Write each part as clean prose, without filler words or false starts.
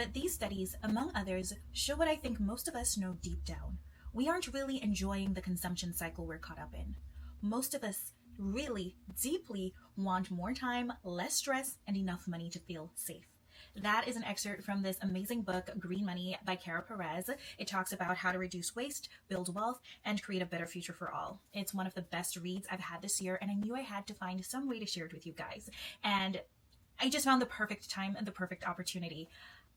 But these studies, among others, show what I think most of us know deep down. We aren't really enjoying the consumption cycle we're caught up in. Most of us really deeply want more time, less stress, and enough money to feel safe. That is an excerpt from this amazing book, Green Money by Perez. It talks about how to reduce waste, build wealth, and create a better future for all. It's one of the best reads I've had this year, and I knew I had to find some way to share it with you guys. And I just found the perfect time and the perfect opportunity.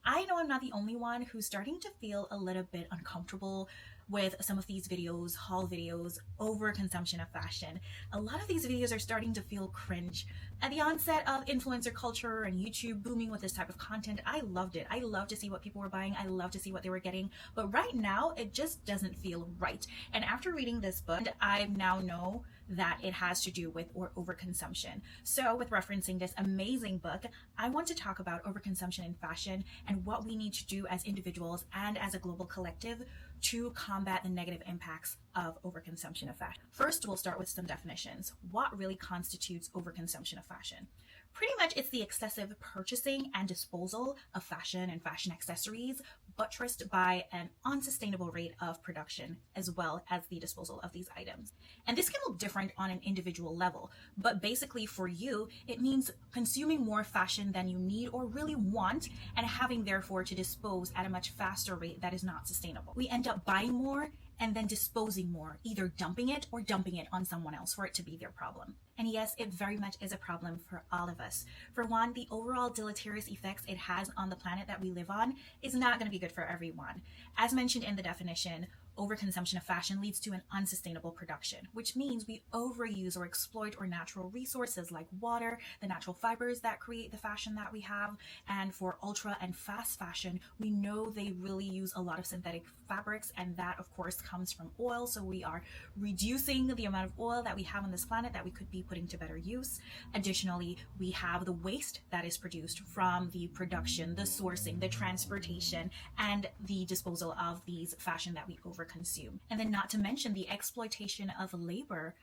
I know I'm not the only one who's starting to feel a little bit uncomfortable with some of these videos, haul videos, overconsumption of fashion. A lot of these videos are starting to feel cringe. At the onset of influencer culture and YouTube booming with this type of content, I loved it. I loved to see what people were buying. I loved to see what they were getting. But right now, it just doesn't feel right. And after reading this book, I now know that it has to do with overconsumption. So with referencing this amazing book, I want to talk about overconsumption in fashion and what we need to do as individuals and as a global collective to combat the negative impacts of overconsumption of fashion. First, we'll start with some definitions. What really constitutes overconsumption of fashion? Pretty much it's the excessive purchasing and disposal of fashion and fashion accessories, buttressed by an unsustainable rate of production, as well as the disposal of these items. And this can look different on an individual level, but basically for you, it means consuming more fashion than you need or really want, and having therefore to dispose at a much faster rate that is not sustainable. We end up buying more and then disposing more, either dumping it or dumping it on someone else for it to be their problem. And yes, it very much is a problem for all of us. For one, the overall deleterious effects it has on the planet that we live on is not going to be good for everyone. As mentioned in the definition, overconsumption of fashion leads to an unsustainable production, which means we overuse or exploit our natural resources like water, the natural fibers that create the fashion that we have. And for ultra and fast fashion, we know they really use a lot of synthetic fabrics, and that of course comes from oil. So we are reducing the amount of oil that we have on this planet that we could be putting to better use. Additionally, we have the waste that is produced from the production, the sourcing, the transportation, and the disposal of these fashion that we overconsume. And then not to mention the exploitation of labor,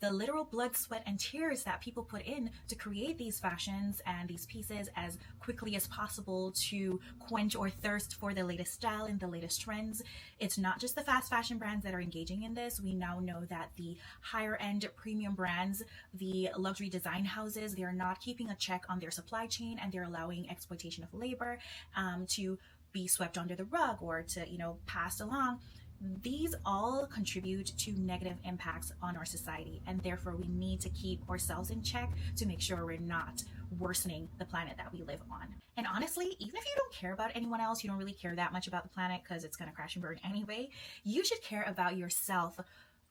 the literal blood, sweat, and tears that people put in to create these fashions and these pieces as quickly as possible to quench or thirst for the latest style and the latest trends. It's not just the fast fashion brands that are engaging in this. We now know that the higher end premium brands, the luxury design houses, they are not keeping a check on their supply chain, and they're allowing exploitation of labor to be swept under the rug or to, passed along. These all contribute to negative impacts on our society, and therefore we need to keep ourselves in check to make sure we're not worsening the planet that we live on. And honestly, even if you don't care about anyone else, you don't really care that much about the planet because it's going to crash and burn anyway, you should care about yourself.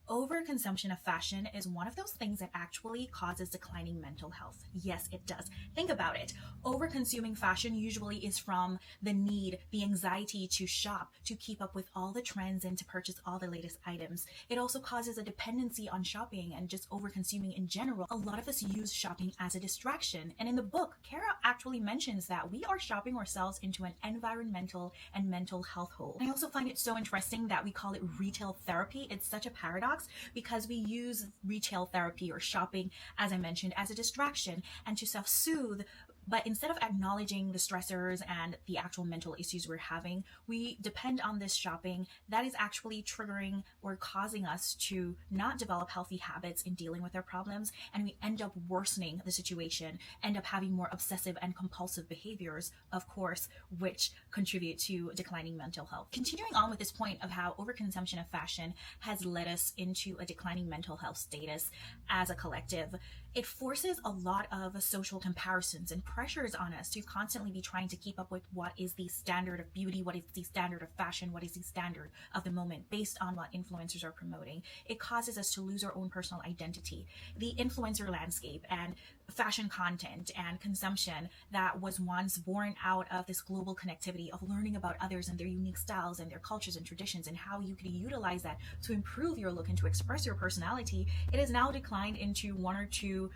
Overconsumption of fashion is one of those things that actually causes declining mental health. Yes, it does. Think about it. Overconsuming fashion usually is from the need, the anxiety to shop, to keep up with all the trends and to purchase all the latest items. It also causes a dependency on shopping and just overconsuming in general. A lot of us use shopping as a distraction. And in the book, Kara actually mentions that we are shopping ourselves into an environmental and mental health hole. And I also find it so interesting that we call it retail therapy. It's such a paradox, because we use retail therapy or shopping, as I mentioned, as a distraction and to self-soothe. But instead of acknowledging the stressors and the actual mental issues we're having, we depend on this shopping that is actually triggering or causing us to not develop healthy habits in dealing with our problems. And we end up worsening the situation, end up having more obsessive and compulsive behaviors, of course, which contribute to declining mental health. Continuing on with this point of how overconsumption of fashion has led us into a declining mental health status as a collective, it forces a lot of social comparisons and pressures on us to constantly be trying to keep up with what is the standard of beauty, what is the standard of fashion, what is the standard of the moment based on what influencers are promoting. It causes us to lose our own personal identity. The influencer landscape and fashion content and consumption that was once born out of this global connectivity of learning about others and their unique styles and their cultures and traditions and how you can utilize that to improve your look and to express your personality, it has now declined into one or two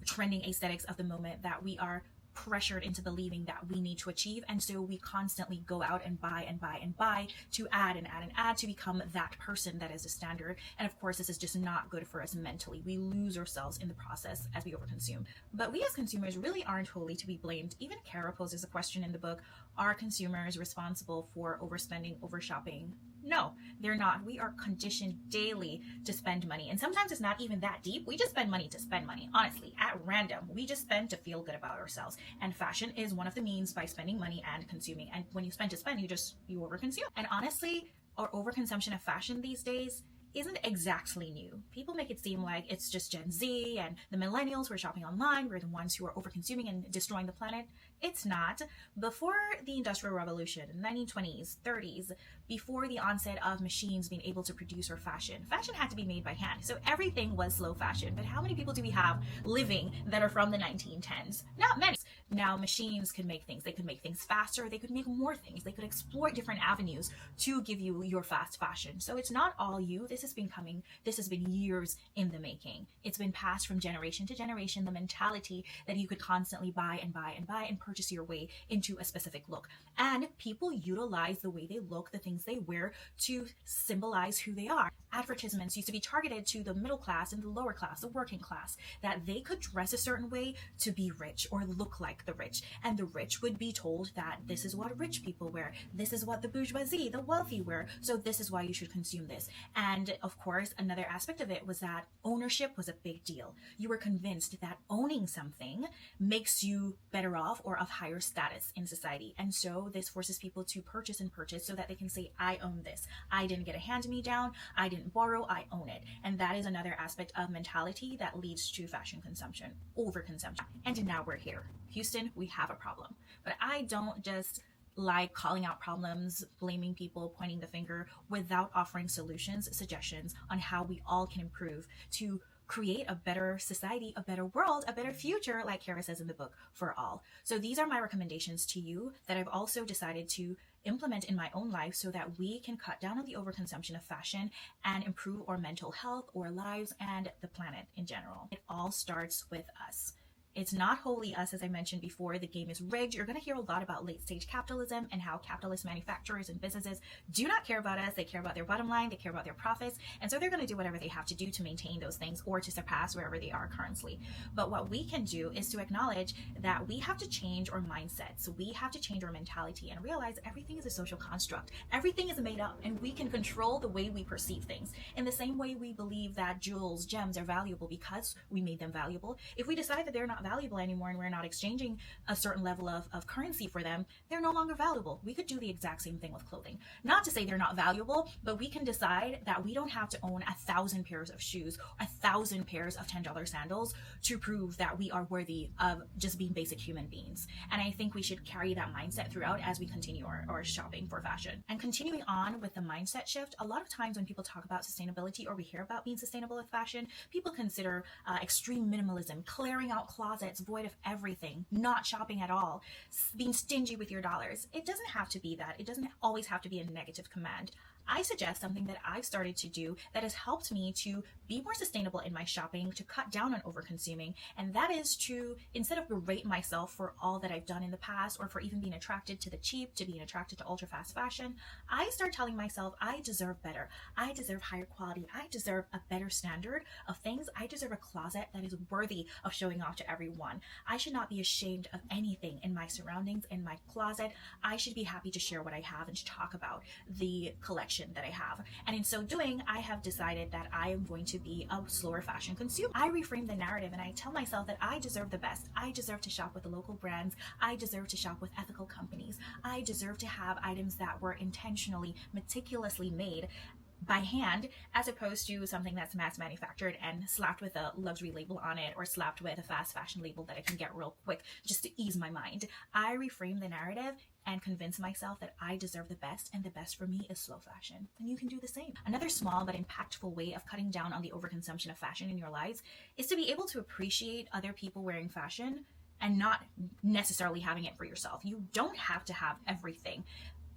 trending aesthetics of the moment that we are pressured into believing that we need to achieve, and so we constantly go out and buy and buy and buy to add and add and add to become that person that is a standard. And of course, this is just not good for us mentally. We lose ourselves in the process as we overconsume. But we as consumers really aren't wholly to be blamed. Even Kara poses a question in the book: Are consumers responsible for overspending, overshopping? No, they're not. We are conditioned daily to spend money. And sometimes it's not even that deep. We just spend money to spend money, honestly, at random. We just spend to feel good about ourselves. And fashion is one of the means by spending money and consuming. And when you spend to spend, you overconsume. And honestly, our overconsumption of fashion these days isn't exactly new. People make it seem like it's just Gen Z and the millennials who are shopping online. We're the ones who are overconsuming and destroying the planet. It's not. Before the Industrial Revolution, 1920s, 30s, before the onset of machines being able to produce our fashion had to be made by hand. So everything was slow fashion. But how many people do we have living that are from the 1910s? Not many. Now machines can make things. They could make things faster. They could make more things. They could explore different avenues to give you your fast fashion. So it's not all you. This has been years in the making. It's been passed from generation to generation, the mentality that you could constantly buy and buy and buy and purchase your way into a specific look. And people utilize the way they look, the things they wear, to symbolize who they are. Advertisements used to be targeted to the middle class and the lower class, the working class, that they could dress a certain way to be rich or look like the rich. And the rich would be told that this is what rich people wear. This is what the bourgeoisie, the wealthy wear. So this is why you should consume this. And of course, another aspect of it was that ownership was a big deal. You were convinced that owning something makes you better off or of higher status in society. And so this forces people to purchase and purchase so that they can say, I own this. I didn't get a hand-me-down. I didn't borrow. I own it. And that is another aspect of mentality that leads to fashion consumption, overconsumption. And now we're here. Houston, we have a problem. But I don't just like calling out problems, blaming people, pointing the finger, without offering solutions, suggestions on how we all can improve to create a better society, a better world, a better future, like Kara says in the book, for all. So these are my recommendations to you that I've also decided to implement in my own life so that we can cut down on the overconsumption of fashion and improve our mental health, our lives, and the planet in general. It all starts with us. It's not wholly us, as I mentioned before. The game is rigged. You're going to hear a lot about late-stage capitalism and how capitalist manufacturers and businesses do not care about us. They care about their bottom line. They care about their profits. And so they're going to do whatever they have to do to maintain those things or to surpass wherever they are currently. But what we can do is to acknowledge that we have to change our mindset. So we have to change our mentality and realize everything is a social construct. Everything is made up, and we can control the way we perceive things. In the same way we believe that jewels, gems are valuable because we made them valuable, if we decide that they're not valuable anymore and we're not exchanging a certain level of currency for them, they're no longer valuable. We could do the exact same thing with clothing. Not to say they're not valuable, but we can decide that we don't have to own 1,000 pairs of shoes, 1,000 pairs of $10 sandals to prove that we are worthy of just being basic human beings. And I think we should carry that mindset throughout as we continue our shopping for fashion. And continuing on with the mindset shift, a lot of times when people talk about sustainability or we hear about being sustainable with fashion, people consider extreme minimalism, clearing out closets void of everything, not shopping at all, being stingy with your dollars. It doesn't have to be that. It doesn't always have to be a negative command. I suggest something that I've started to do that has helped me to be more sustainable in my shopping, to cut down on overconsuming, and that is to, instead of berate myself for all that I've done in the past or for even being attracted to the cheap, to being attracted to ultra fast fashion, I start telling myself I deserve better. I deserve higher quality. I deserve a better standard of things. I deserve a closet that is worthy of showing off to everyone. I should not be ashamed of anything in my surroundings, in my closet. I should be happy to share what I have and to talk about the collection that I have. And in so doing, I have decided that I am going to be a slower fashion consumer. I reframe the narrative and I tell myself that I deserve the best. I deserve to shop with the local brands. I deserve to shop with ethical companies. I deserve to have items that were intentionally, meticulously made by hand, as opposed to something that's mass manufactured and slapped with a luxury label on it or slapped with a fast fashion label that I can get real quick just to ease my mind. I reframe the narrative and convince myself that I deserve the best, and the best for me is slow fashion. And you can do the same. Another small but impactful way of cutting down on the overconsumption of fashion in your lives is to be able to appreciate other people wearing fashion and not necessarily having it for yourself. You don't have to have everything.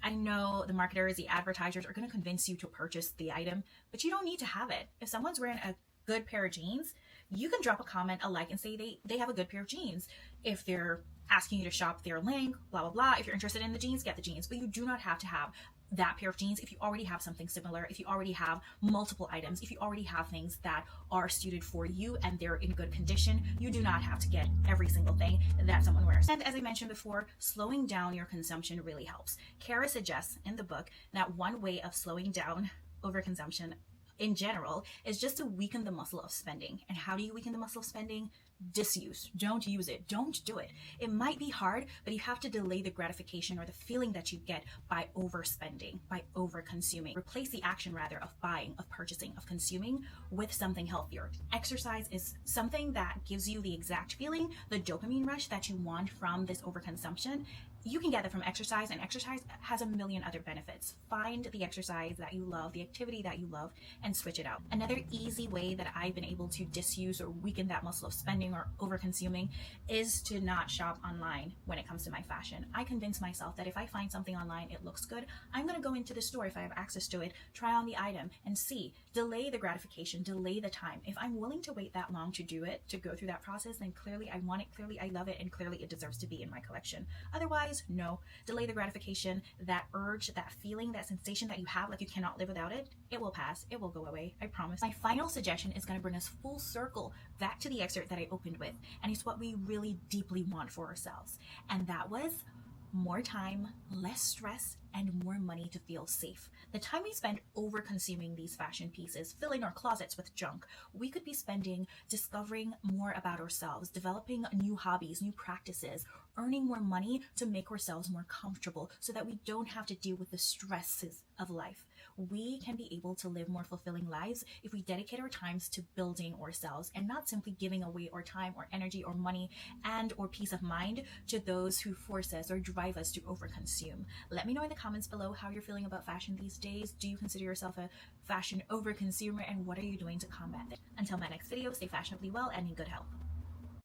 I know the marketers, the advertisers are going to convince you to purchase the item, but you don't need to have it. If someone's wearing a good pair of jeans, You can drop a comment, a like, and say they have a good pair of jeans. If they're asking you to shop their link, blah, blah, blah. If you're interested in the jeans, get the jeans. But you do not have to have that pair of jeans if you already have something similar, if you already have multiple items, if you already have things that are suited for you and they're in good condition. You do not have to get every single thing that someone wears. And as I mentioned before, slowing down your consumption really helps. Kara suggests in the book that one way of slowing down overconsumption in general is just to weaken the muscle of spending. And how do you weaken the muscle of spending? Disuse. Don't use it. Don't do it. It might be hard, but you have to delay the gratification or the feeling that you get by overspending, by overconsuming. Replace the action rather of buying, of purchasing, of consuming with something healthier. Exercise is something that gives you the exact feeling, the dopamine rush that you want from this overconsumption. You can get that from exercise, and exercise has a million other benefits. Find the exercise that you love, the activity that you love, and switch it out. Another easy way that I've been able to disuse or weaken that muscle of spending or over-consuming is to not shop online when it comes to my fashion. I convince myself that if I find something online, it looks good, I'm going to go into the store if I have access to it, try on the item, and see. Delay the gratification, delay the time. If I'm willing to wait that long to do it, to go through that process, then clearly I want it, clearly I love it, and clearly it deserves to be in my collection. Otherwise, no. Delay the gratification, that urge, that feeling, that sensation that you have like you cannot live without it. It will pass. It will go away. I promise. My final suggestion is going to bring us full circle back to the excerpt that I opened with, and it's what we really deeply want for ourselves. And that was more time, less stress, and more money to feel safe. The time we spend over consuming these fashion pieces, filling our closets with junk, we could be spending discovering more about ourselves, developing new hobbies, new practices, earning more money to make ourselves more comfortable so that we don't have to deal with the stresses of life. We can be able to live more fulfilling lives if we dedicate our times to building ourselves and not simply giving away our time or energy or money and or peace of mind to those who force us or drive us to overconsume. Let me know in the comments below how you're feeling about fashion these days. Do you consider yourself a fashion overconsumer, and what are you doing to combat it? Until my next video, stay fashionably well and in good health.